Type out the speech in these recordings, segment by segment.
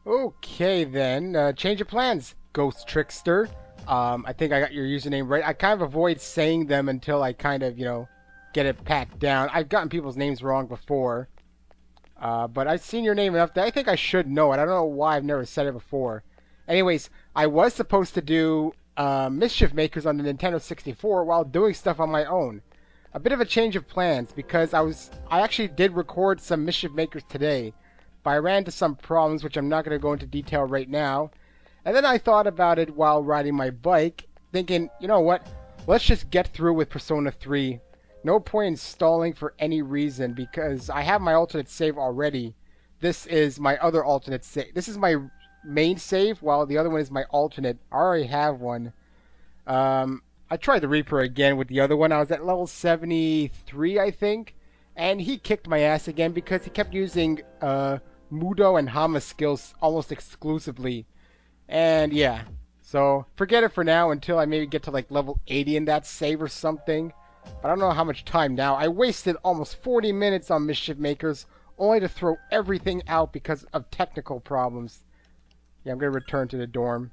Okay then, change of plans, Ghost Trickster. I think I got your username right. I kind of avoid saying them until I kind of, get it packed down. I've gotten people's names wrong before, but I've seen your name enough that I think I should know it. I don't know why I've never said it before. Anyways, I was supposed to do Mischief Makers on the Nintendo 64 while doing stuff on my own. A bit of a change of plans because I actually did record some Mischief Makers today, but I ran into some problems which I'm not going to go into detail right now. And then I thought about it while riding my bike, thinking, you know what? Let's just get through with Persona 3. No point in stalling for any reason because I have my alternate save already. This is my other alternate save. This is my main save, while the other one is my alternate. I already have one. I tried the Reaper again with the other one. I was at level 73, I think, and he kicked my ass again because he kept using Mudo and Hama skills almost exclusively. And yeah, so forget it for now until I maybe get to like level 80 in that save or something. But I don't know how much time now. I wasted almost 40 minutes on Mischief Makers only to throw everything out because of technical problems. Yeah, I'm gonna return to the dorm.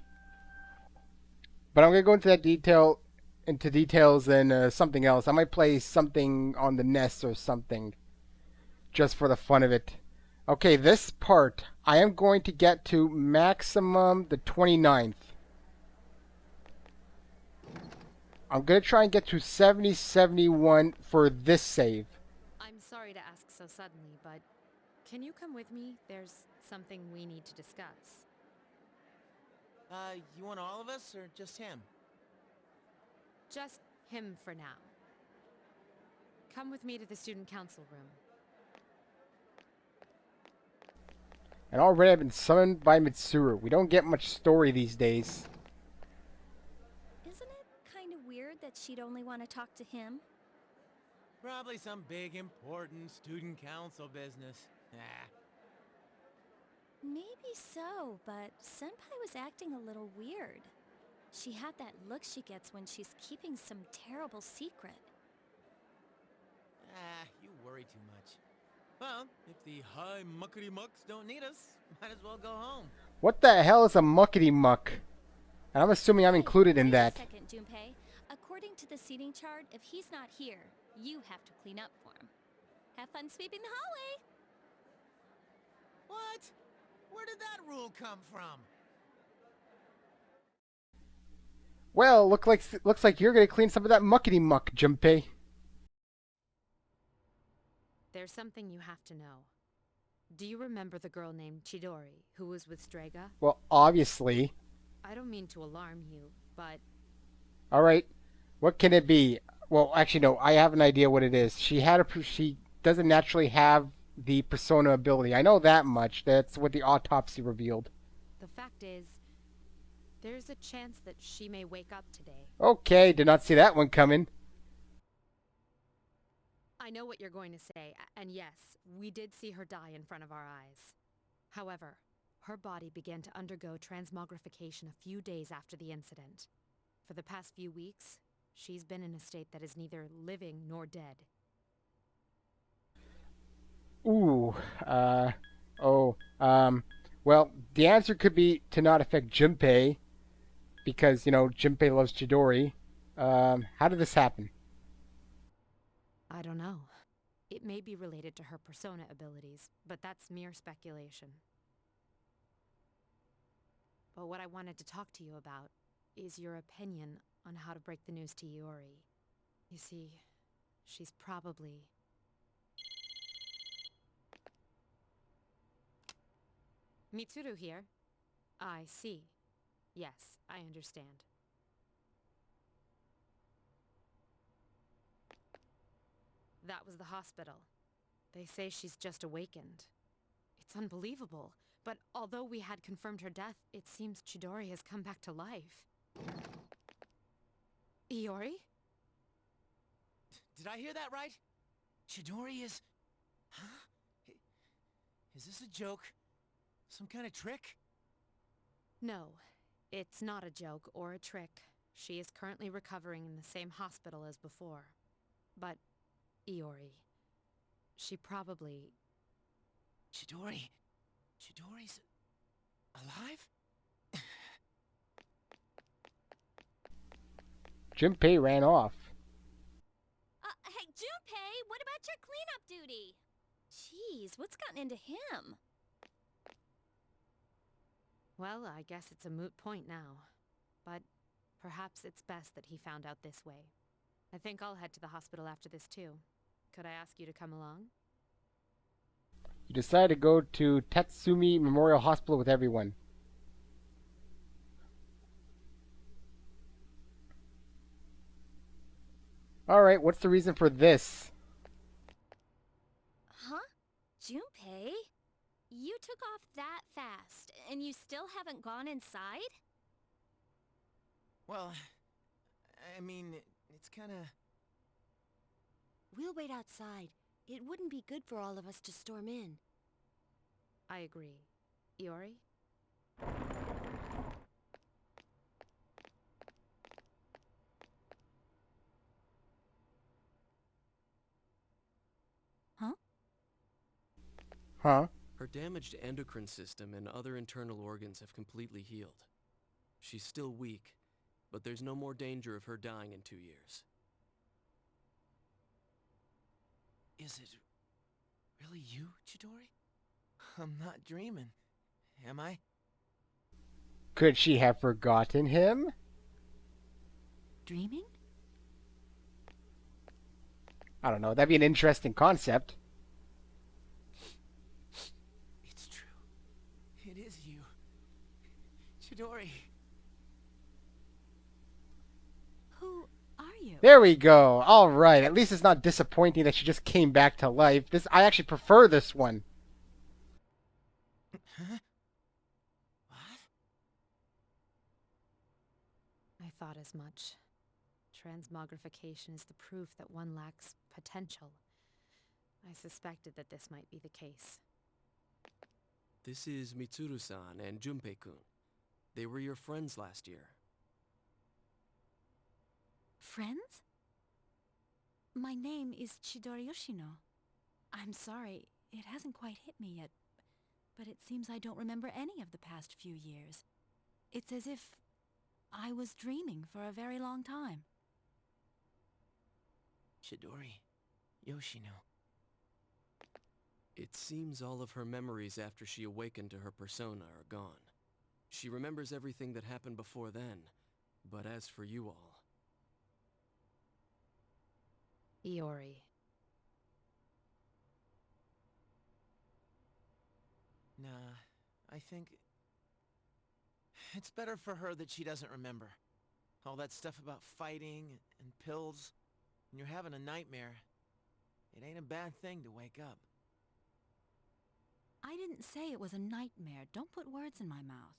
But I'm gonna go into details and something else. I might play something on the NES or something, just for the fun of it. Okay, this part I am going to get to maximum the 29th. I'm gonna try and get to 70, 71 for this save. I'm sorry to ask so suddenly, but can you come with me? There's something we need to discuss. You want all of us or just him? Just him for now. Come with me to the student council room. And already I've been summoned by Mitsuru. We don't get much story these days. Isn't it kind of weird that she'd only want to talk to him? Probably some big, important student council business. Ah. Maybe so, but Senpai was acting a little weird. She had that look she gets when she's keeping some terrible secret. You worry too much. Well, if the high muckety mucks don't need us, might as well go home. What the hell is a muckety muck? And I'm assuming I'm Hey, included in wait a that. second, Junpei. According to the seating chart, if he's not here, you have to clean up for him. Have fun sweeping the hallway! What? Where did that rule come from? Well, looks like you're gonna clean some of that muckety muck, Junpei. There's something you have to know. Do you remember the girl named Chidori, who was with Strega? Well, obviously. I don't mean to alarm you, but All right. What can it be? Well, actually, no. I have an idea what it is. She doesn't naturally have the persona ability. I know that much. That's what the autopsy revealed. the fact is, there's a chance that she may wake up today. Okay, did not see that one coming. I know what you're going to say, and yes, we did see her die in front of our eyes. However, her body began to undergo transmogrification a few days after the incident. For the past few weeks, she's been in a state that is neither living nor dead. Ooh. Oh. Well, the answer could be to not affect Junpei, because Junpei loves Chidori. How did this happen? I don't know. It may be related to her persona abilities, but that's mere speculation. But what I wanted to talk to you about is your opinion on how to break the news to Iori. You see, she's probably... Mitsuru here. I see. Yes, I understand. That was the hospital. They say she's just awakened. It's unbelievable, but although we had confirmed her death, it seems Chidori has come back to life. Iori? Did I hear that right? Chidori is... Huh? Is this a joke? Some kind of trick? No, it's not a joke or a trick. She is currently recovering in the same hospital as before. But, Iori, she probably... Chidori... Chidori's... alive? Junpei ran off. Hey, Junpei, what about your cleanup duty? Jeez, what's gotten into him? Well, I guess it's a moot point now. But perhaps it's best that he found out this way. I think I'll head to the hospital after this too. Could I ask you to come along? You decide to go to Tatsumi Memorial Hospital with everyone. Alright, what's the reason for this? Huh? Junpei? You took off that fast, and you still haven't gone inside? Well, I mean, it's kinda... We'll wait outside. It wouldn't be good for all of us to storm in. I agree. Iori? Huh? Huh? Her damaged endocrine system and other internal organs have completely healed. She's still weak, but there's no more danger of her dying in 2 years. Is it really you, Chidori? I'm not dreaming, am I? Could she have forgotten him? Dreaming? I don't know. That'd be an interesting concept. It's true. It is you. Chidori. Who are you? There we go. All right. At least it's not disappointing that she just came back to life. I actually prefer this one. Huh? What? I thought as much. Transmogrification is the proof that one lacks potential. I suspected that this might be the case. This is Mitsuru-san and Junpei-kun. They were your friends last year. Friends? My name is Chidori Yoshino. I'm sorry, it hasn't quite hit me yet, but it seems I don't remember any of the past few years. It's as if I was dreaming for a very long time. Chidori. Yoshino. It seems all of her memories after she awakened to her persona are gone. She remembers everything that happened before then, but as for you all... Iori. Nah, I think... it's better for her that she doesn't remember. All that stuff about fighting and pills, and you're having a nightmare. It ain't a bad thing to wake up. I didn't say it was a nightmare. Don't put words in my mouth.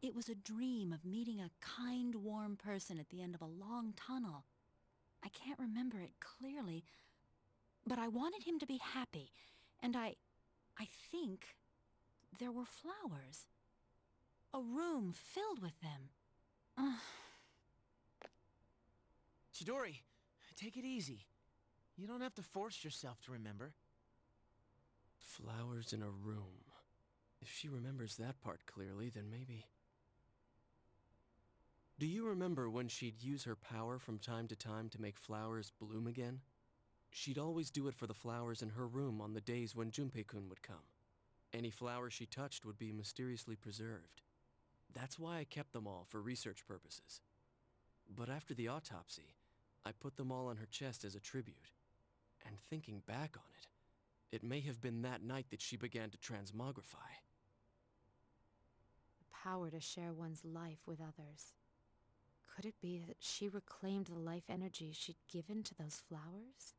It was a dream of meeting a kind, warm person at the end of a long tunnel. I can't remember it clearly, but I wanted him to be happy, and I think there were flowers. A room filled with them. Chidori, take it easy. You don't have to force yourself to remember. Flowers in a room. If she remembers that part clearly, then maybe... Do you remember when she'd use her power from time to time to make flowers bloom again? She'd always do it for the flowers in her room on the days when Junpei-kun would come. Any flower she touched would be mysteriously preserved. That's why I kept them all for research purposes. But after the autopsy, I put them all on her chest as a tribute. And thinking back on it, it may have been that night that she began to transmogrify. The power to share one's life with others. Could it be that she reclaimed the life energy she'd given to those flowers?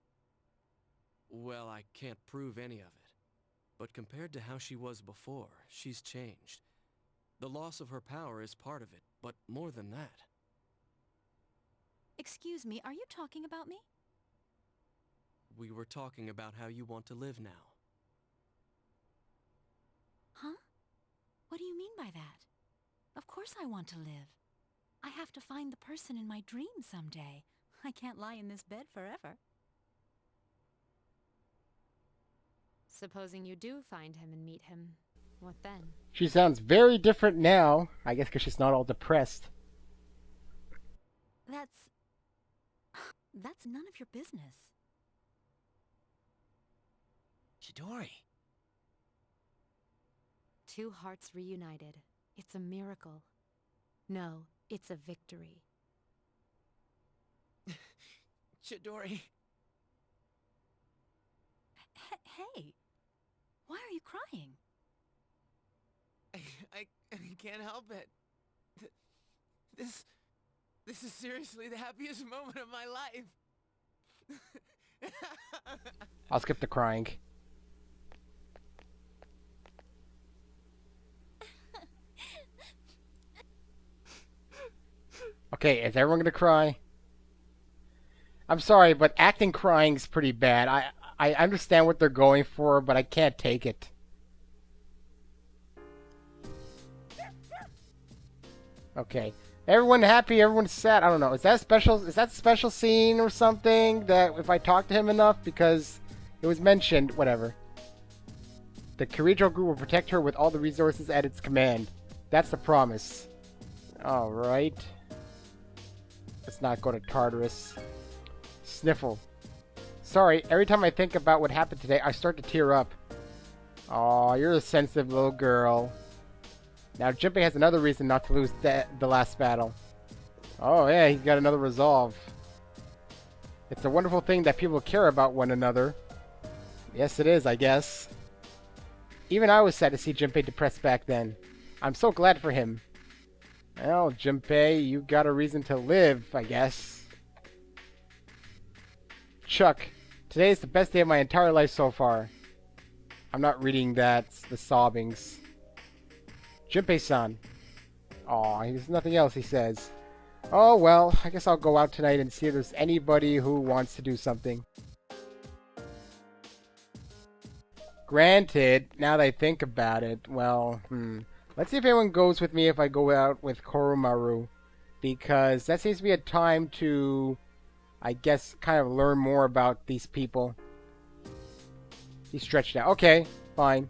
Well, I can't prove any of it. But compared to how she was before, she's changed. The loss of her power is part of it, but more than that. Excuse me, are you talking about me? We were talking about how you want to live now. Huh? What do you mean by that? Of course I want to live. I have to find the person in my dream someday. I can't lie in this bed forever. Supposing you do find him and meet him, what then? She sounds very different now. I guess because she's not all depressed. That's none of your business. Chidori. Two hearts reunited. It's a miracle. No, it's a victory. Chidori. Hey, why are you crying? I can't help it. This is seriously the happiest moment of my life. I'll skip the crying. Okay, is everyone gonna cry? I'm sorry, but acting crying's pretty bad. I understand what they're going for, but I can't take it. Okay. Everyone happy, everyone's sad. I don't know. Is that a special scene or something that if I talk to him enough because it was mentioned, whatever. The Kirijo group will protect her with all the resources at its command. That's the promise. Alright. Let's not go to Tartarus. Sniffle. Sorry, every time I think about what happened today, I start to tear up. Aw, you're a sensitive little girl. Now Junpei has another reason not to lose the last battle. Oh yeah, he's got another resolve. It's a wonderful thing that people care about one another. Yes it is, I guess. Even I was sad to see Junpei depressed back then. I'm so glad for him. Well, Junpei, you got a reason to live, I guess. Chuck, today is the best day of my entire life so far. I'm not reading that, the sobbings. Junpei-san. Aw, there's nothing else he says. Oh well, I guess I'll go out tonight and see if there's anybody who wants to do something. Granted, now that I think about it, well, let's see if anyone goes with me if I go out with Koromaru. Because that seems to be a time to, I guess, kind of learn more about these people. He's stretched out. Okay, fine.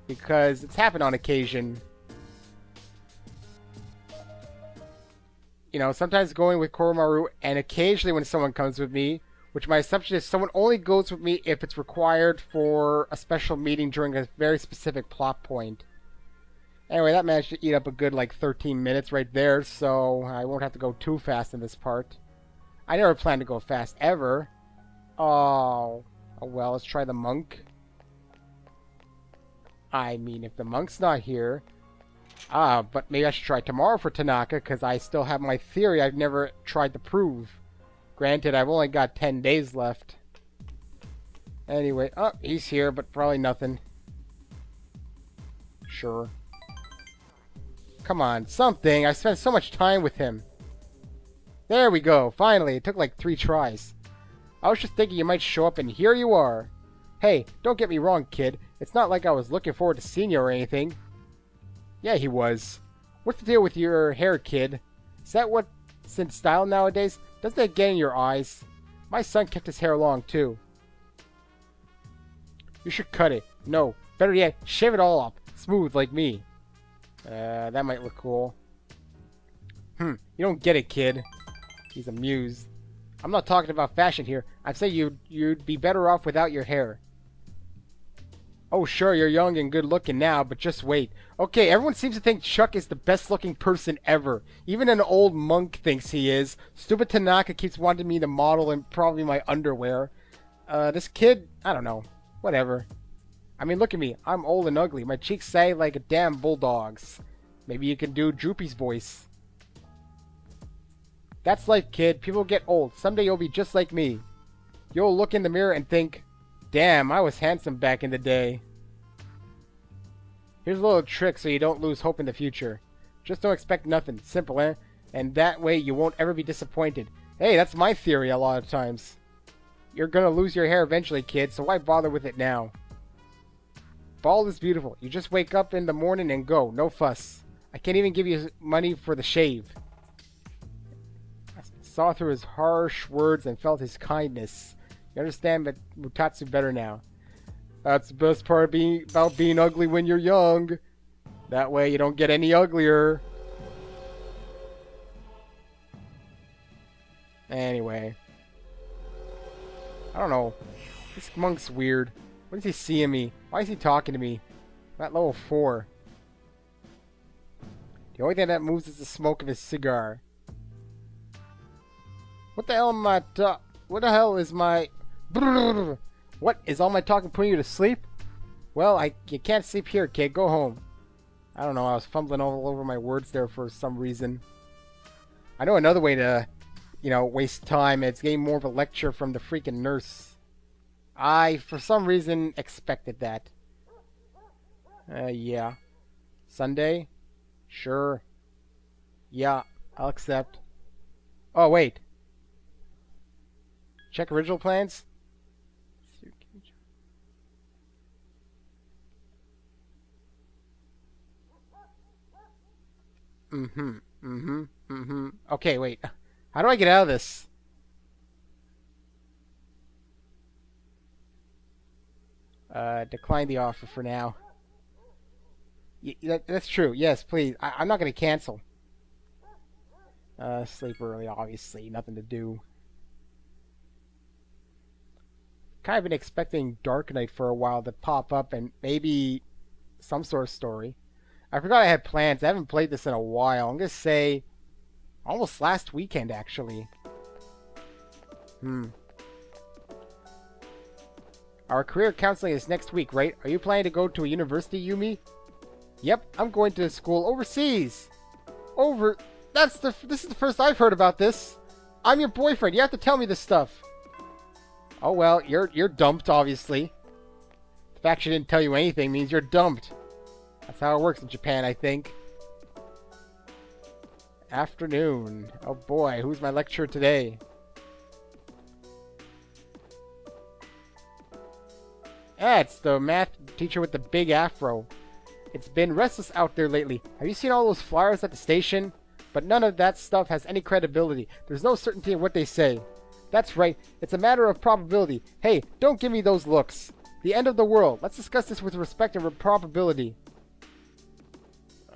Because it's happened on occasion. You know, sometimes going with Koromaru, and occasionally when someone comes with me, which my assumption is someone only goes with me if it's required for a special meeting during a very specific plot point. Anyway, that managed to eat up a good, like, 13 minutes right there, so I won't have to go too fast in this part. I never planned to go fast, ever. Oh well, let's try the monk. I mean, if the monk's not here... but maybe I should try tomorrow for Tanaka, because I still have my theory I've never tried to prove. Granted, I've only got 10 days left. Anyway, he's here, but probably nothing. Sure. Come on, something! I spent so much time with him. There we go, finally! It took like 3 tries. I was just thinking you might show up, and here you are! Hey, don't get me wrong, kid. It's not like I was looking forward to seeing you or anything. Yeah, he was. What's the deal with your hair, kid? Is that what's in style nowadays? Doesn't that get in your eyes? My son kept his hair long, too. You should cut it. No, better yet, shave it all off. Smooth, like me. That might look cool. You don't get it, kid. He's amused. I'm not talking about fashion here. I'm saying you'd be better off without your hair. Oh, sure, you're young and good looking now, but just wait. Okay, everyone seems to think Chuck is the best looking person ever. Even an old monk thinks he is. Stupid Tanaka keeps wanting me to model in probably my underwear. This kid, I don't know. Whatever. I mean, look at me. I'm old and ugly. My cheeks sag like a damn bulldog's. Maybe you can do Droopy's voice. That's life, kid. People get old. Someday you'll be just like me. You'll look in the mirror and think, damn, I was handsome back in the day. Here's a little trick so you don't lose hope in the future. Just don't expect nothing. Simple, eh? And that way you won't ever be disappointed. Hey, that's my theory a lot of times. You're gonna lose your hair eventually, kid, so why bother with it now? Bald is beautiful. You just wake up in the morning and go. No fuss. I can't even give you money for the shave. I saw through his harsh words and felt his kindness. You understand Mutatsu better now. That's the best part of about being ugly when you're young. That way you don't get any uglier. Anyway. I don't know. This monk's weird. What is he seeing me? Why is he talking to me? I'm at level 4. The only thing that moves is the smoke of his cigar. What the hell am I what the hell is my... What? Is all my talking putting you to sleep? Well, you can't sleep here, kid. Go home. I don't know. I was fumbling all over my words there for some reason. I know another way to, you know, waste time. It's getting more of a lecture from the freaking nurse. I, for some reason, expected that. Yeah. Sunday? Sure. Yeah, I'll accept. Oh, wait. Check original plans? Okay, wait. How do I get out of this? Decline the offer for now. That's true. Yes, please. I'm not going to cancel. Sleep early, obviously. Nothing to do. Kind of been expecting Dark Knight for a while to pop up and maybe some sort of story. I forgot I had plans. I haven't played this in a while. I'm going to say almost last weekend, actually. Our career counseling is next week, right? Are you planning to go to a university, Yumi? Yep, I'm going to school overseas. This is the first I've heard about this. I'm your boyfriend. You have to tell me this stuff. Oh well, you're dumped, obviously. The fact she didn't tell you anything means you're dumped. That's how it works in Japan, I think. Afternoon. Oh boy, who's my lecturer today? Yeah, it's the math teacher with the big afro. It's been restless out there lately. Have you seen all those flyers at the station? But none of that stuff has any credibility. There's no certainty in what they say. That's right. It's a matter of probability. Hey, don't give me those looks. The end of the world. Let's discuss this with respect and probability.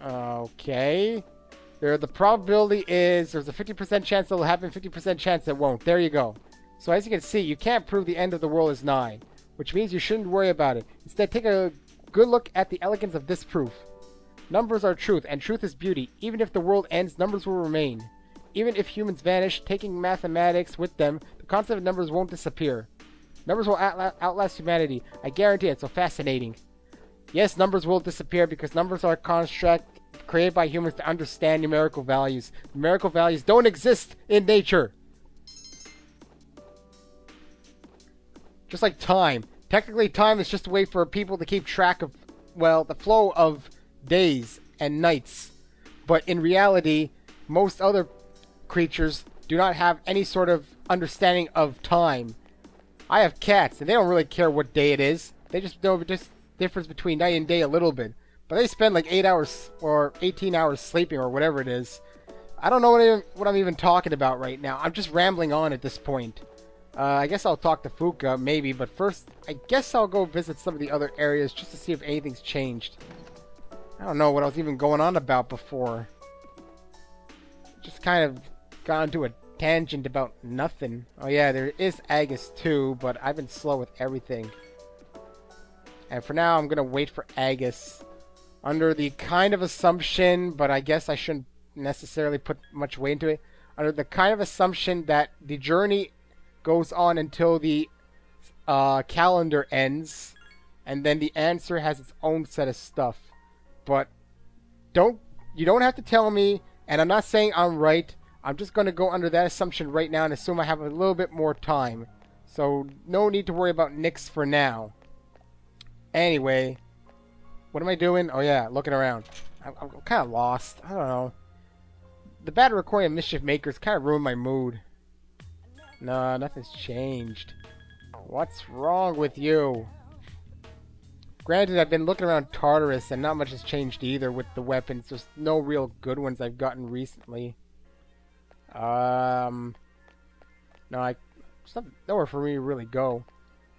Okay. The probability is there's a 50% chance it'll happen, 50% chance it won't. There you go. So as you can see, you can't prove the end of the world is nigh, which means you shouldn't worry about it. Instead, take a good look at the elegance of this proof. Numbers are truth, and truth is beauty. Even if the world ends, numbers will remain. Even if humans vanish, taking mathematics with them, the concept of numbers won't disappear. Numbers will outlast humanity. I guarantee it. So fascinating. Yes, numbers will disappear because numbers are a construct created by humans to understand numerical values. Numerical values don't exist in nature. Just like time. Technically, time is just a way for people to keep track of, well, the flow of days and nights. But in reality, most other creatures do not have any sort of understanding of time. I have cats, and they don't really care what day it is. They just know the difference between night and day a little bit. But they spend like 8 hours or 18 hours sleeping or whatever it is. I don't know what I'm even talking about right now. I'm just rambling on at this point. I guess I'll talk to Fuka, maybe, but first, I guess I'll go visit some of the other areas just to see if anything's changed. I don't know what I was even going on about before. Just kind of got into a tangent about nothing. Oh yeah, there is Aigis too, but I've been slow with everything. And for now, I'm going to wait for Aigis. Under the kind of assumption, but I guess I shouldn't necessarily put much weight into it. Under the kind of assumption that the journey goes on until the calendar ends, and then the answer has its own set of stuff. But you don't have to tell me, and I'm not saying I'm right. I'm just going to go under that assumption right now and assume I have a little bit more time. So no need to worry about Nyx for now. Anyway, what am I doing? Oh yeah, looking around. I'm kind of lost. I don't know. The bad recording of Mischief Makers kind of ruined my mood. No, nothing's changed. What's wrong with you? Granted, I've been looking around Tartarus and not much has changed either with the weapons. There's no real good ones I've gotten recently. No, there's nowhere for me to really go.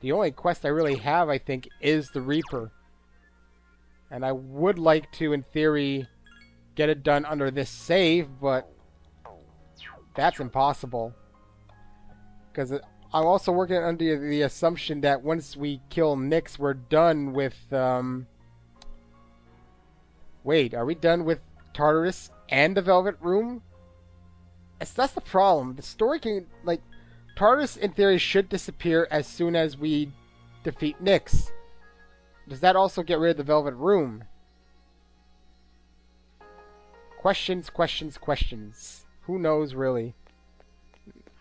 The only quest I really have, I think, is the Reaper. And I would like to, in theory, get it done under this save, but that's impossible. Because I'm also working under the assumption that once we kill Nyx, we're done with, Wait, are we done with Tartarus and the Velvet Room? That's the problem. The story can, like, Tartarus, in theory, should disappear as soon as we defeat Nyx. Does that also get rid of the Velvet Room? Questions, questions, questions. Who knows, really?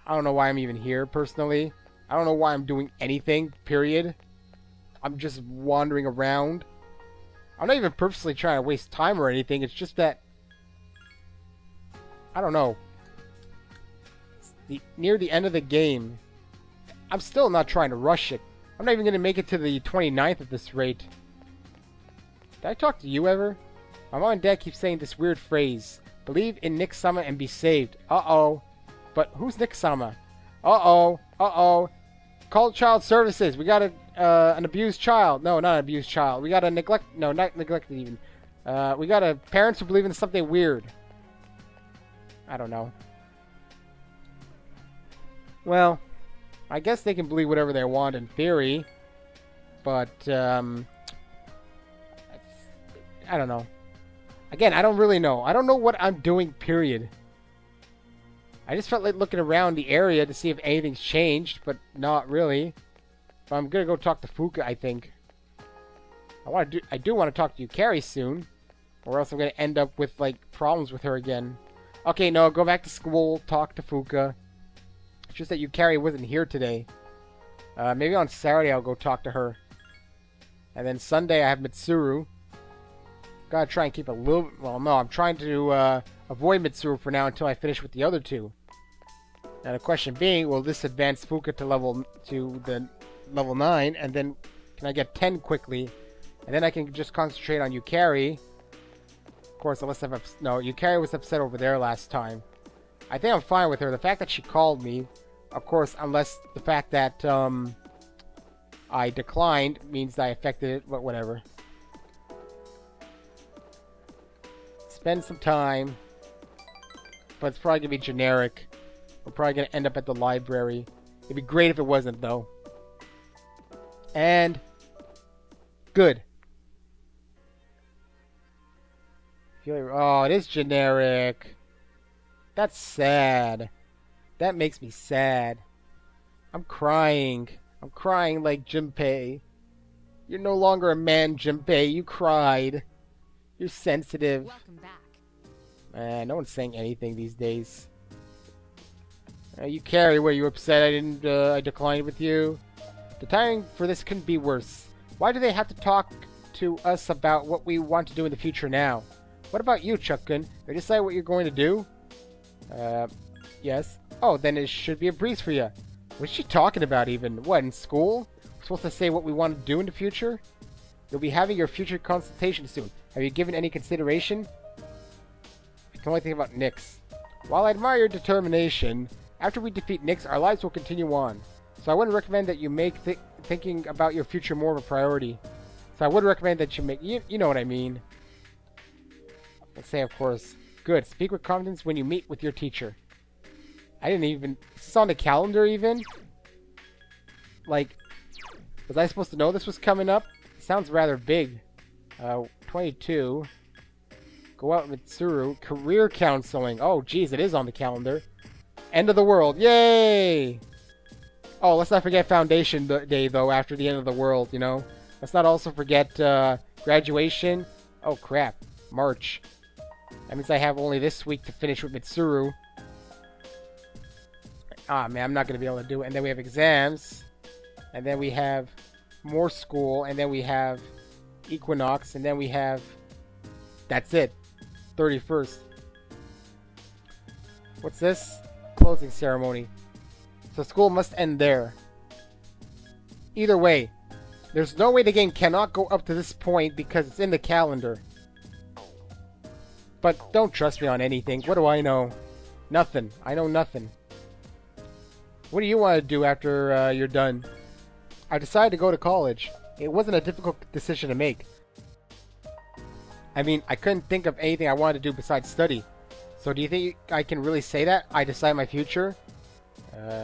I don't know why I'm even here, personally. I don't know why I'm doing anything, period. I'm just wandering around. I'm not even purposely trying to waste time or anything. It's just that... I don't know. Near the end of the game, I'm still not trying to rush it. I'm not even going to make it to the 29th at this rate. Did I talk to you ever? My mom and dad keep saying this weird phrase. Believe in Nyx-sama and be saved. Uh-oh. But who's Nyx-sama? Uh-oh. Uh-oh. Call child services. We got an abused child. No, not an abused child. We got a neglect... No, not neglected even. We got a parents who believe in something weird. I don't know. Well, I guess they can believe whatever they want in theory. But, I don't know. Again, I don't really know. I don't know what I'm doing, period. I just felt like looking around the area to see if anything's changed, but not really. But I'm gonna go talk to Fuka, I think. I do want to talk to Yukari soon, or else I'm gonna end up with, like, problems with her again. Okay, no, go back to school, talk to Fuka. It's just that Yukari wasn't here today. Maybe on Saturday I'll go talk to her. And then Sunday I have Mitsuru. Gotta try and keep a little... Well, no, I'm trying to avoid Mitsuru for now until I finish with the other two. Now the question being, will this advance Fuka to the level 9, and then can I get 10 quickly? And then I can just concentrate on Yukari. Of course, unless Yukari was upset over there last time. I think I'm fine with her. The fact that she called me, of course, unless the fact that I declined means that I affected it, but whatever. Spend some time. But it's probably going to be generic. We're probably going to end up at the library. It'd be great if it wasn't, though. And... good. Oh, it is generic. That's sad. That makes me sad. I'm crying. I'm crying like Junpei. You're no longer a man, Junpei. You cried. You're sensitive. Welcome back. No one's saying anything these days. Yukari, were you upset I declined with you? The timing for this couldn't be worse. Why do they have to talk to us about what we want to do in the future now? What about you, Chuck-kun? Have you decided what you're going to do? Yes. Oh, then it should be a breeze for you. What's she talking about even? What, in school? We're supposed to say what we want to do in the future? You'll be having your future consultation soon. Have you given any consideration? I can only think about Nyx. While I admire your determination, after we defeat Nyx, our lives will continue on. So I would recommend that you make thinking about your future more of a priority. So I would recommend that you make... You know what I mean. Let's say, of course. Good. Speak with confidence when you meet with your teacher. I didn't even... Is this on the calendar even? Like, was I supposed to know this was coming up? It sounds rather big. 22. Go out with Mitsuru. Career counseling. Oh, geez, it is on the calendar. End of the world. Yay! Oh, let's not forget Foundation Day, though, after the end of the world, you know? Let's not also forget graduation. Oh, crap. March. That means I have only this week to finish with Mitsuru. Ah, man, I'm not going to be able to do it. And then we have exams. And then we have more school. And then we have Equinox. And then we have... That's it. 31st. What's this? Closing ceremony. So school must end there. Either way, there's no way the game cannot go up to this point because it's in the calendar. But don't trust me on anything. What do I know? Nothing. I know nothing. What do you want to do after you're done? I decided to go to college. It wasn't a difficult decision to make. I mean, I couldn't think of anything I wanted to do besides study. So do you think I can really say that? I decide my future?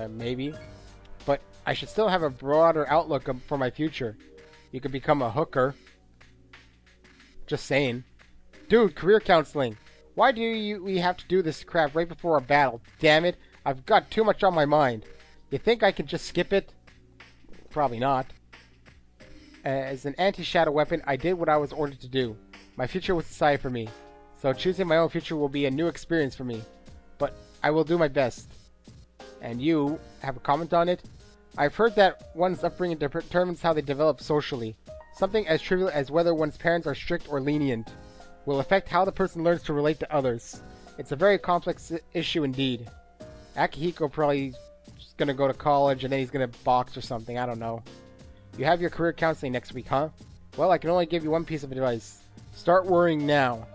Maybe. But I should still have a broader outlook for my future. You could become a hooker. Just saying. Dude, career counseling. Why do we have to do this crap right before a battle? Damn it. I've got too much on my mind. You think I can just skip it? Probably not. As an anti-shadow weapon, I did what I was ordered to do. My future was decided for me. So choosing my own future will be a new experience for me. But I will do my best. And you have a comment on it? I've heard that one's upbringing determines how they develop socially. Something as trivial as whether one's parents are strict or lenient will affect how the person learns to relate to others. It's a very complex issue indeed. Akihiko probably just gonna go to college and then he's gonna box or something, I don't know. You have your career counseling next week, huh? Well, I can only give you one piece of advice. Start worrying now.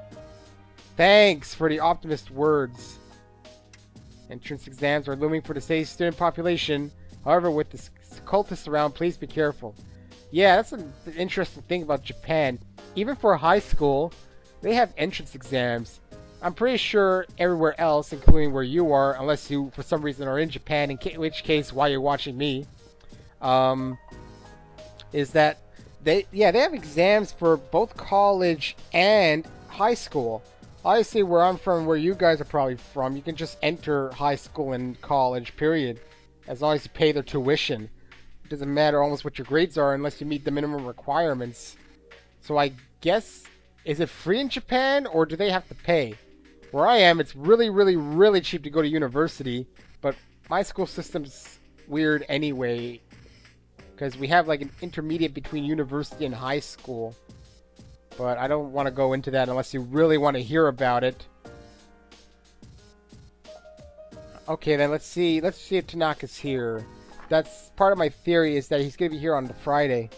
Thanks for the optimist words. Entrance exams are looming for the city's student population. However, with the cultists around, please be careful. Yeah, that's an interesting thing about Japan. Even for high school, they have entrance exams. I'm pretty sure everywhere else, including where you are, unless you, for some reason, are in Japan, in which case, why you're watching me, is that they have exams for both college and high school. Obviously, where I'm from, where you guys are probably from, you can just enter high school and college, period. As long as you pay their tuition. It doesn't matter almost what your grades are unless you meet the minimum requirements. So I guess, is it free in Japan, or do they have to pay? Where I am, it's really, really, really cheap to go to university, but my school system's weird anyway, because we have like an intermediate between university and high school. But I don't want to go into that unless you really want to hear about it. Okay, then let's see if Tanaka's here. That's part of my theory, is that he's going to be here on the Friday.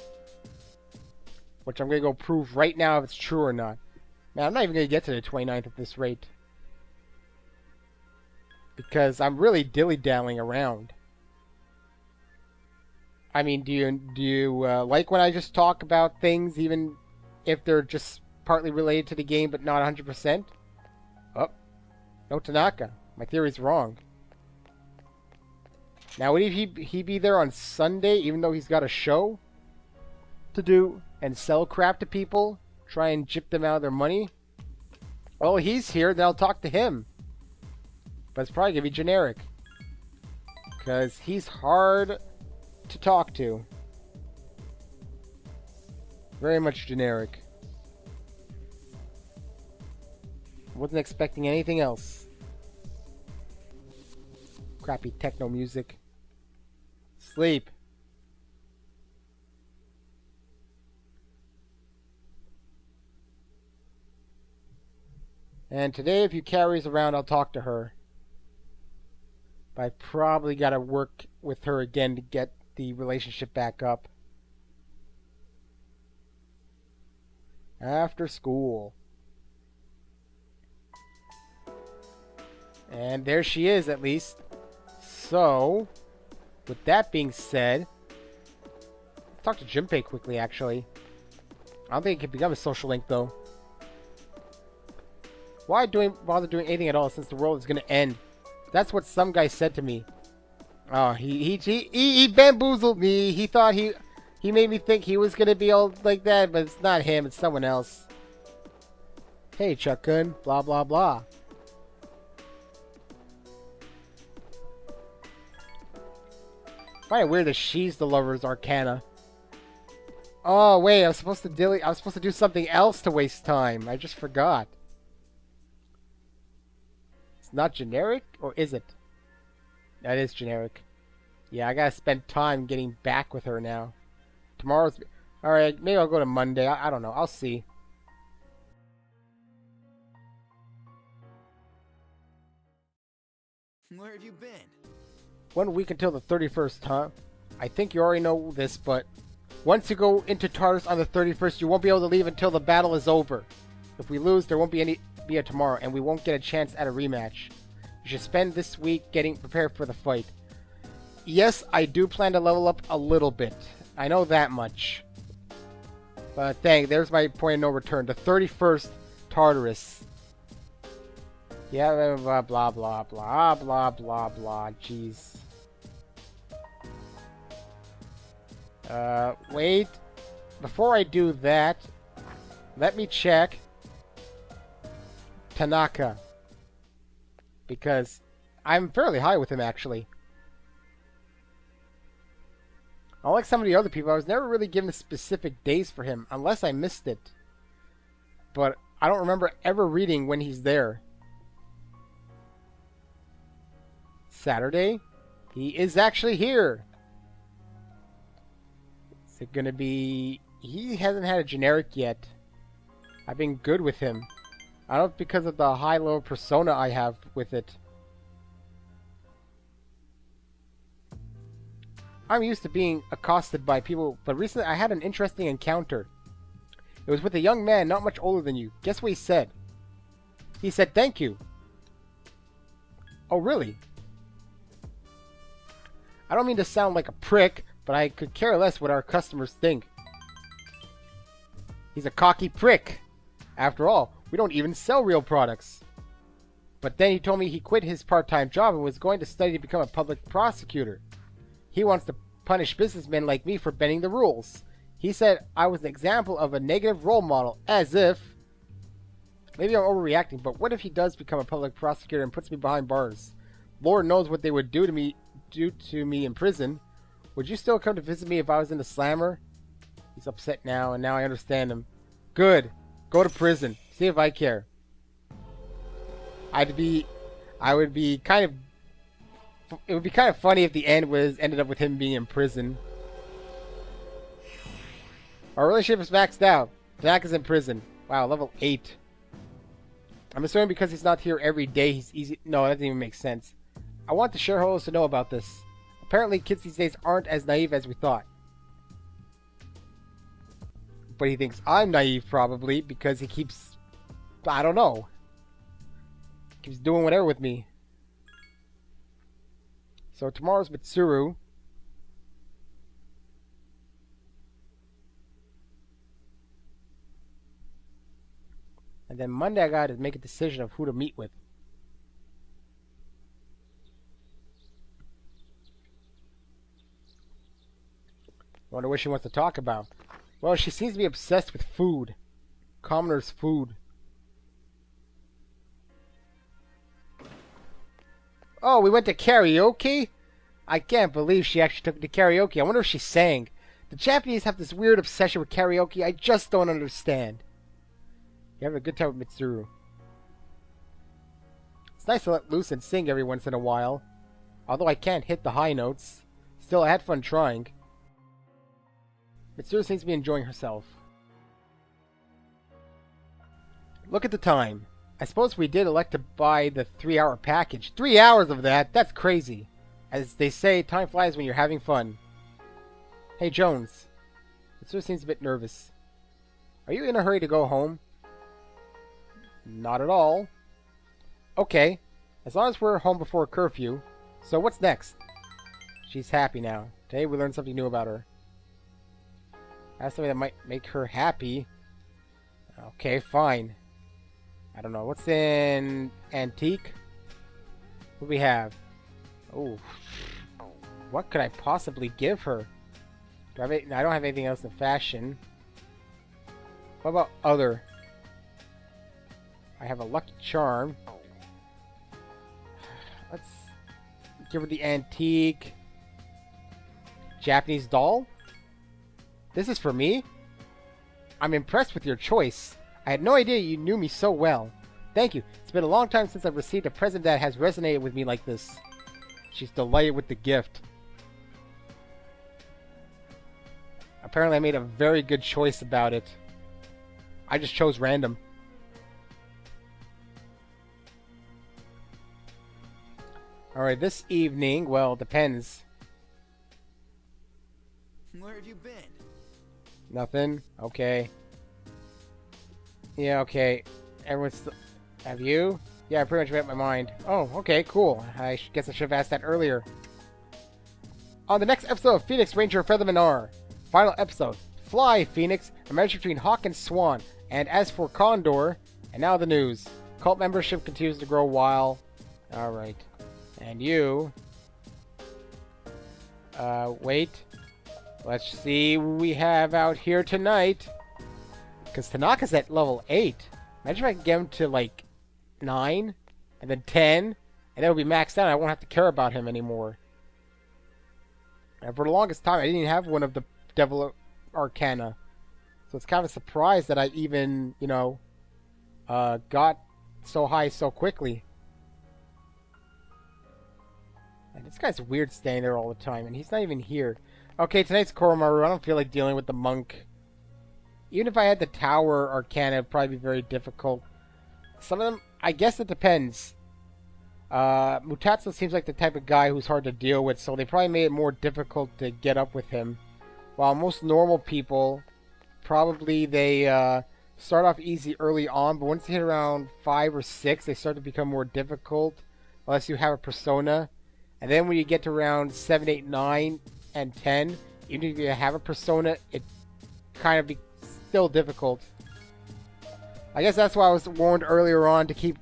Which I'm going to go prove right now if it's true or not. Man, I'm not even going to get to the 29th at this rate. Because I'm really dilly-dallying around. I mean, do you like when I just talk about things, even if they're just partly related to the game but not 100%? Oh, no Tanaka. My theory's wrong. Now, would he be there on Sunday, even though he's got a show to do and sell crap to people? Try and gyp them out of their money? Well, he's here, then I'll talk to him. But it's probably going to be generic. Because he's hard to talk to. Very much generic. Wasn't expecting anything else. Crappy techno music. Sleep. And today, if you carries around, I'll talk to her. But I probably got to work with her again to get the relationship back up. After school. And there she is, at least. So, with that being said, let's talk to Junpei quickly, actually. I don't think it can become a social link, though. Why bother doing anything at all since the world is going to end? That's what some guy said to me. Oh, he bamboozled me. He thought he made me think he was going to be all like that, but it's not him, it's someone else. Hey, Chuck-kun, blah, blah, blah. I find it weird that she's the lover's arcana. Oh, wait, I was supposed to do something else to waste time. I just forgot. It's not generic, or is it? That is generic. Yeah, I gotta spend time getting back with her now. Tomorrow's... Alright, maybe I'll go to Monday. I don't know. I'll see. Where have you been? 1 week until the 31st, huh? I think you already know this, but... Once you go into Tartarus on the 31st, you won't be able to leave until the battle is over. If we lose, there won't be a tomorrow, and we won't get a chance at a rematch. You should spend this week getting prepared for the fight. Yes, I do plan to level up a little bit. I know that much. But dang, there's my point of no return. The 31st Tartarus. Yeah, blah, blah, blah, blah, blah, blah, blah. Jeez. Wait. Before I do that, let me check Tanaka. Because I'm fairly high with him, actually. Unlike some of the other people, I was never really given specific days for him, unless I missed it. But I don't remember ever reading when he's there. Saturday? He is actually here! Is it gonna be... He hasn't had a generic yet. I've been good with him. I don't know if because of the high-level persona I have with it. I'm used to being accosted by people, but recently I had an interesting encounter. It was with a young man not much older than you. Guess what he said? He said, "Thank you." Oh, really? I don't mean to sound like a prick, but I could care less what our customers think. He's a cocky prick. After all, we don't even sell real products. But then he told me he quit his part-time job and was going to study to become a public prosecutor. He wants to punish businessmen like me for bending the rules. He said I was an example of a negative role model, as if... Maybe I'm overreacting, but what if he does become a public prosecutor and puts me behind bars? Lord knows what they would do to me in prison. Would you still come to visit me if I was in the slammer? He's upset now, and now I understand him. Good. Go to prison. See if I care. I would be kind of... It would be kind of funny if the end ended up with him being in prison. Our relationship is maxed out. Jack is in prison. Wow, level 8. I'm assuming because he's not here every day, he's easy... No, that doesn't even make sense. I want the shareholders to know about this. Apparently, kids these days aren't as naive as we thought. But he thinks I'm naive, probably, because he keeps... I don't know. Keeps doing whatever with me. So tomorrow's Mitsuru. And then Monday I gotta make a decision of who to meet with. Wonder what she wants to talk about. Well, she seems to be obsessed with food. Commoner's food. Oh, we went to karaoke? I can't believe she actually took me to karaoke. I wonder if she sang. The Japanese have this weird obsession with karaoke I just don't understand. You have a good time with Mitsuru. It's nice to let loose and sing every once in a while. Although I can't hit the high notes. Still, I had fun trying. Mitsuru seems to be enjoying herself. Look at the time. I suppose we did elect to buy the 3-hour package. 3 hours of that? That's crazy. As they say, time flies when you're having fun. Hey, Jones. Mitsuru seems a bit nervous. Are you in a hurry to go home? Not at all. Okay. As long as we're home before curfew. So what's next? She's happy now. Today we learned something new about her. That's something that might make her happy. Okay, fine. I don't know. What's in antique? What do we have? Oh. What could I possibly give her? I don't have anything else in fashion. What about other? I have a lucky charm. Let's give her the antique. Japanese doll? This is for me? I'm impressed with your choice. I had no idea you knew me so well. Thank you. It's been a long time since I've received a present that has resonated with me like this. She's delighted with the gift. Apparently I made a very good choice about it. I just chose random. Alright, this evening, well, depends. Where have you been? Nothing? Okay. Yeah, okay. Everyone's... Have you? Yeah, I pretty much made up my mind. Oh, okay, cool. I guess I should have asked that earlier. On the next episode of Phoenix Ranger Featherman R. Final episode. Fly, Phoenix, a marriage between Hawk and Swan. And as for Condor, and now the news. Cult membership continues to grow while... Alright. And you... wait. Let's see what we have out here tonight. Because Tanaka's at level 8. Imagine if I can get him to, like, 9, and then 10, and that would be maxed out. I won't have to care about him anymore. And for the longest time, I didn't even have one of the Devil Arcana. So it's kind of a surprise that I even, you know, got so high so quickly. And this guy's weird staying there all the time, and he's not even here. Okay, tonight's Koromaru. I don't feel like dealing with the monk. Even if I had the Tower Arcana, it'd probably be very difficult. Some of them, I guess it depends. Mutatsu seems like the type of guy who's hard to deal with, so they probably made it more difficult to get up with him. While most normal people, probably they start off easy early on, but once they hit around 5 or 6, they start to become more difficult, unless you have a persona. And then when you get to around 7, 8, 9, and 10, even if you have a persona, it kind of be still difficult. I guess that's why I was warned earlier on to keep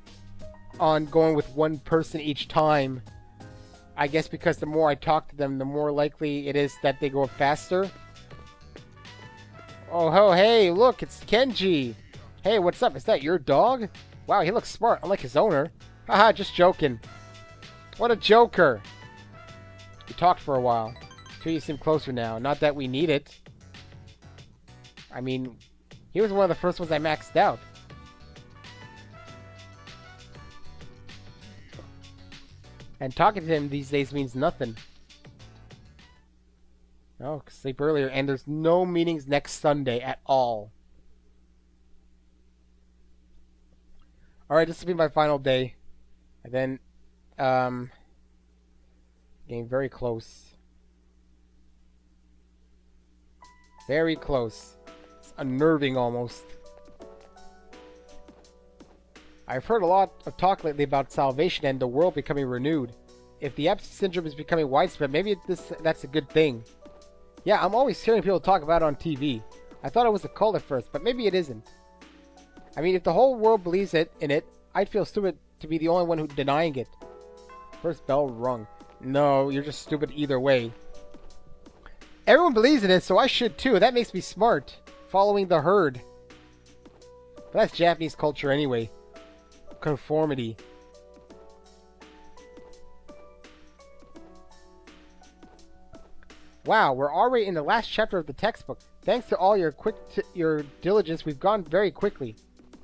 on going with one person each time. I guess because the more I talk to them, the more likely it is that they go faster. Oh, hey, look, it's Kenji. Hey, what's up? Is that your dog? Wow, he looks smart, unlike his owner. Haha, just joking. What a joker. We talked for a while. Two you seem closer now. Not that we need it. I mean, he was one of the first ones I maxed out. And talking to him these days means nothing. Oh, sleep earlier. And there's no meetings next Sunday at all. Alright, this will be my final day. And then, getting very close. Very close. It's unnerving almost. I've heard a lot of talk lately about salvation and the world becoming renewed. If the absence syndrome is becoming widespread, maybe that's a good thing. Yeah, I'm always hearing people talk about it on TV. I thought it was a cult at first, but maybe it isn't. I mean, if the whole world believes in it, I'd feel stupid to be the only one who's denying it. First bell rung. No, you're just stupid either way. Everyone believes in it, so I should too. That makes me smart. Following the herd. But that's Japanese culture anyway. Conformity. Wow, we're already in the last chapter of the textbook. Thanks to all your your diligence, we've gone very quickly.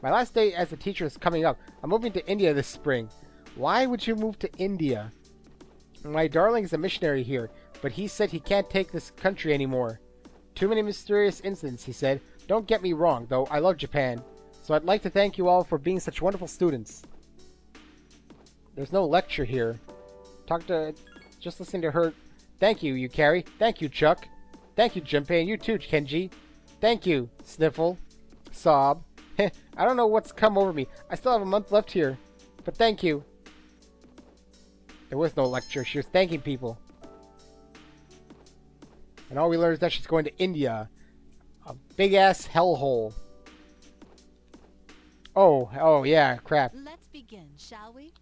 My last day as a teacher is coming up. I'm moving to India this spring. Why would you move to India? My darling is a missionary here, but he said he can't take this country anymore. Too many mysterious incidents, he said. Don't get me wrong, though, I love Japan. So I'd like to thank you all for being such wonderful students. There's no lecture here. Just listen to her. Thank you, Yukari. Thank you, Chuck. Thank you, Junpei, and you too, Kenji. Thank you, Sniffle. Sob. I don't know what's come over me. I still have a month left here. But thank you. There was no lecture. She was thanking people. And all we learned is that she's going to India. A big-ass hellhole. Oh, yeah, crap. Let's begin, shall we?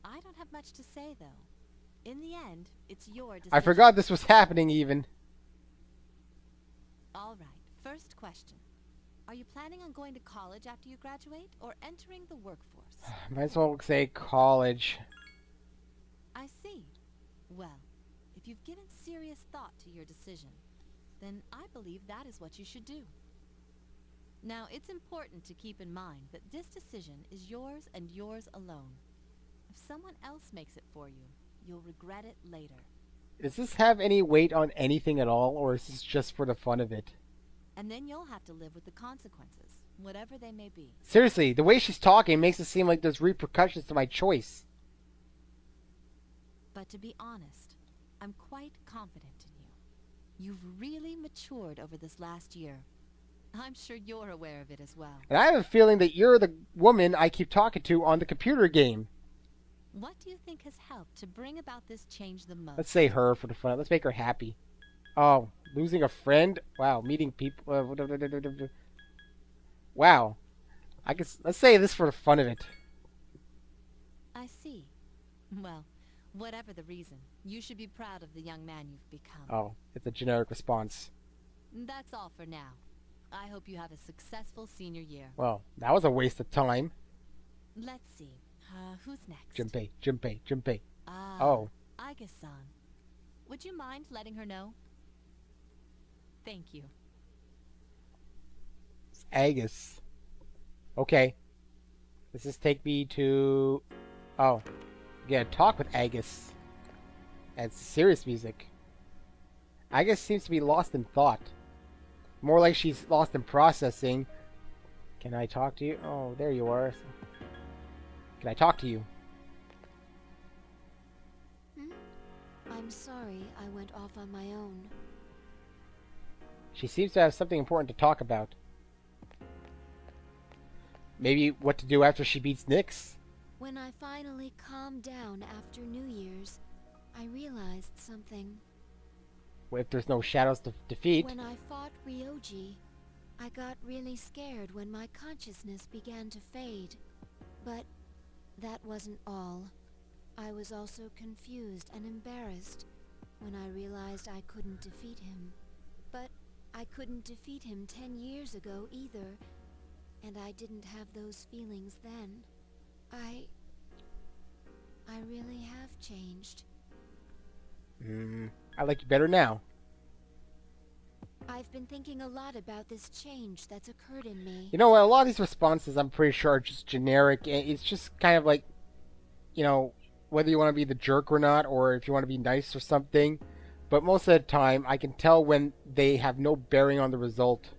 I don't have much to say, though. In the end, it's your decision. I forgot this was happening, even. All right, first question. Are you planning on going to college after you graduate, or entering the workforce? Might as well say college. I see. Well, if you've given serious thought to your decision, then I believe that is what you should do. Now, it's important to keep in mind that this decision is yours and yours alone. If someone else makes it for you, you'll regret it later. Does this have any weight on anything at all, or is this just for the fun of it? And then you'll have to live with the consequences, whatever they may be. Seriously, the way she's talking makes it seem like there's repercussions to my choice. But to be honest, I'm quite confident in you. You've really matured over this last year. I'm sure you're aware of it as well. And I have a feeling that you're the woman I keep talking to on the computer game. What do you think has helped to bring about this change the most? Let's say her for the fun. Let's make her happy. Oh, losing a friend? Wow, meeting people. Wow. I guess let's say this for the fun of it. I see. Well, whatever the reason, you should be proud of the young man you've become. Oh, it's a generic response. That's all for now. I hope you have a successful senior year. Well, that was a waste of time. Let's see. Who's next? Junpei. Ah, Oh, Aigis-san. Would you mind letting her know? Thank you. it's Aigis. Okay. Does this take me to... Oh. Yeah, talk with Aigis. And serious music. Aigis seems to be lost in thought. More like she's lost in processing. Can I talk to you? Oh, there you are. Can I talk to you? I'm sorry I went off on my own. She seems to have something important to talk about. Maybe what to do after she beats Nyx? When I finally calmed down after New Year's, I realized something. If there's no shadows to defeat. When I fought Ryoji, I got really scared when my consciousness began to fade. But that wasn't all. I was also confused and embarrassed when I realized I couldn't defeat him. But I couldn't defeat him 10 years ago either, and I didn't have those feelings then. I really have changed. I like you better now. I've been thinking a lot about this change that's occurred in me. You know what? A lot of these responses, I'm pretty sure, are just generic. And it's just kind of like, you know, whether you want to be the jerk or not, or if you want to be nice or something. But most of the time, I can tell when they have no bearing on the result.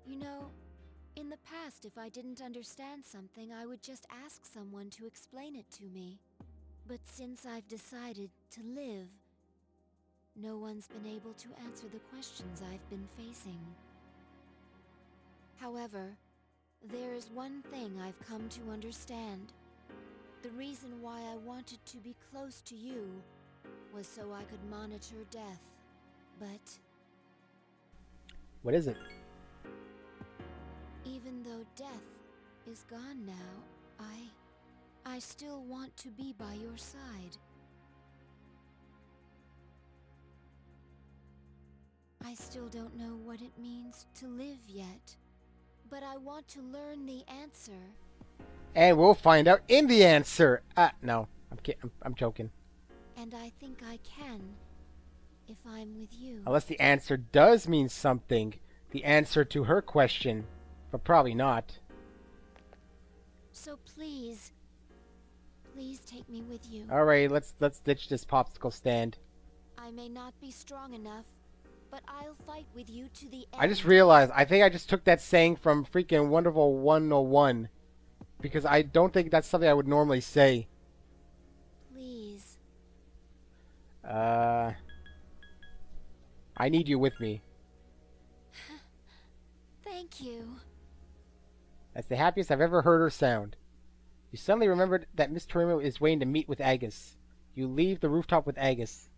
You know, in the past, if I didn't understand something, I would just ask someone to explain it to me. But since I've decided to live, no one's been able to answer the questions I've been facing. However, there is one thing I've come to understand. The reason why I wanted to be close to you was so I could monitor death. But What is it? even though death is gone now, I still want to be by your side. I still don't know what it means to live yet, but I want to learn the answer. And we'll find out in the answer. No, I'm joking. And I think I can, if I'm with you. Unless the answer does mean something. The answer to her question. But probably not. So please take me with you. Alright, let's ditch this popsicle stand. I may not be strong enough, but I'll fight with you to the end. I just realized, I think I just took that saying from freaking Wonderful 101. Because I don't think that's something I would normally say. Please. I need you with me. Thank you. That's the happiest I've ever heard her sound. You suddenly remembered that Miss Torimo is waiting to meet with Aigis. You leave the rooftop with Aigis.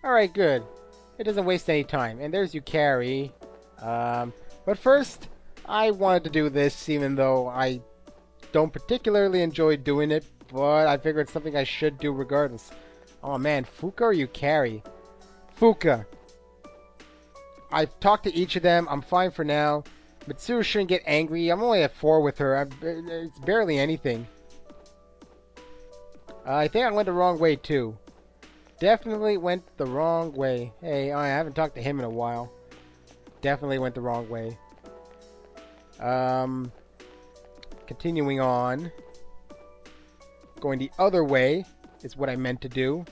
Alright, good. It doesn't waste any time. And there's Yukari. But first, I wanted to do this even though I don't particularly enjoy doing it, but I figured it's something I should do regardless. Oh man, Fuka or Yukari? Fuka. I've talked to each of them. I'm fine for now. Mitsuru shouldn't get angry. I'm only at 4 with her. It's barely anything. I think I went the wrong way too. Definitely went the wrong way. Hey, I haven't talked to him in a while. Definitely went the wrong way. Continuing on. Going the other way is what I meant to do.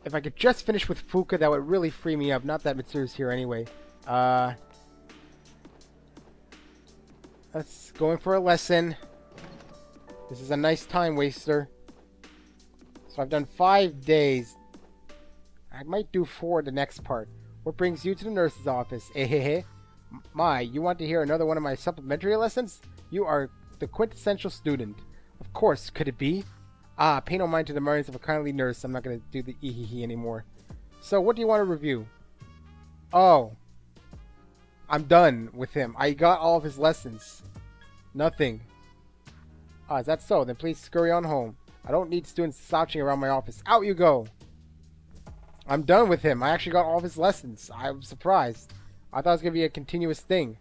If I could just finish with Fuka, that would really free me up. Not that Mitsuru's here anyway. Let's go in for a lesson. This is a nice time waster. So I've done 5 days. I might do 4 the next part. What brings you to the nurse's office? Ehehe. My, you want to hear another one of my supplementary lessons? You are the quintessential student. Of course, could it be? Ah, pay no mind to the murmurings of a kindly nurse. I'm not going to do the ee-hee-hee anymore. So, what do you want to review? Oh. I'm done with him. I got all of his lessons. Nothing. Ah, is that so? Then please scurry on home. I don't need students slouching around my office. Out you go! I'm done with him. I actually got all of his lessons. I'm surprised. I thought it was going to be a continuous thing.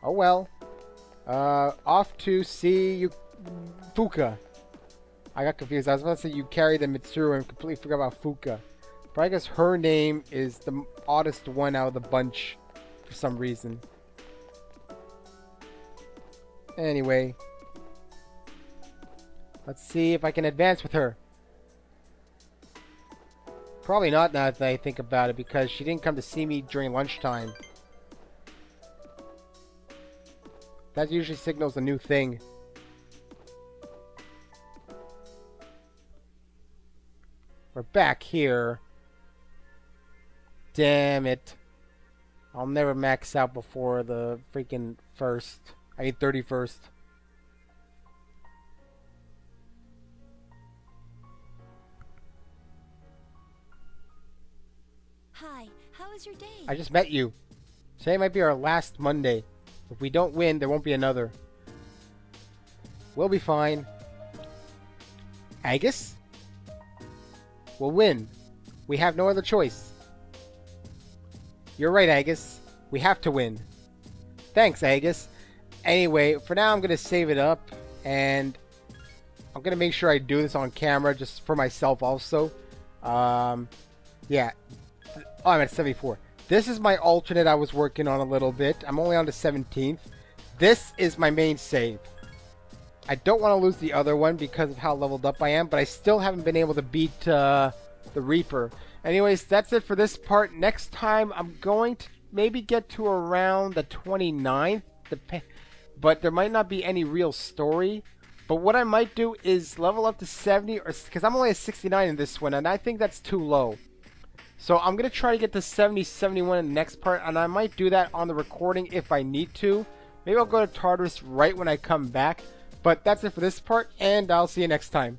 Oh well. Off to see Fuka. I got confused. I was about to say you carry the Mitsuru and completely forgot about Fuka. But I guess her name is the oddest one out of the bunch for some reason. Anyway. Let's see if I can advance with her. Probably not now that I think about it, because she didn't come to see me during lunchtime. That usually signals a new thing. We're back here. Damn it. I'll never max out before the freaking 31st. Hi, how was your day? I just met you. Today might be our last Monday. If we don't win, there won't be another. We'll be fine. Aigis? We'll win. We have no other choice. You're right, Aigis. We have to win. Thanks, Aigis. Anyway, for now I'm going to save it up. And I'm going to make sure I do this on camera just for myself also. Yeah. Oh, I'm at 74. This is my alternate I was working on a little bit. I'm only on the 17th. This is my main save. I don't want to lose the other one because of how leveled up I am, but I still haven't been able to beat the Reaper. Anyways, that's it for this part. Next time, I'm going to maybe get to around the 29th, but there might not be any real story. But what I might do is level up to 70, because I'm only at 69 in this one, and I think that's too low. So I'm going to try to get to 70, 71 in the next part, and I might do that on the recording if I need to. Maybe I'll go to Tartarus right when I come back. But that's it for this part, and I'll see you next time.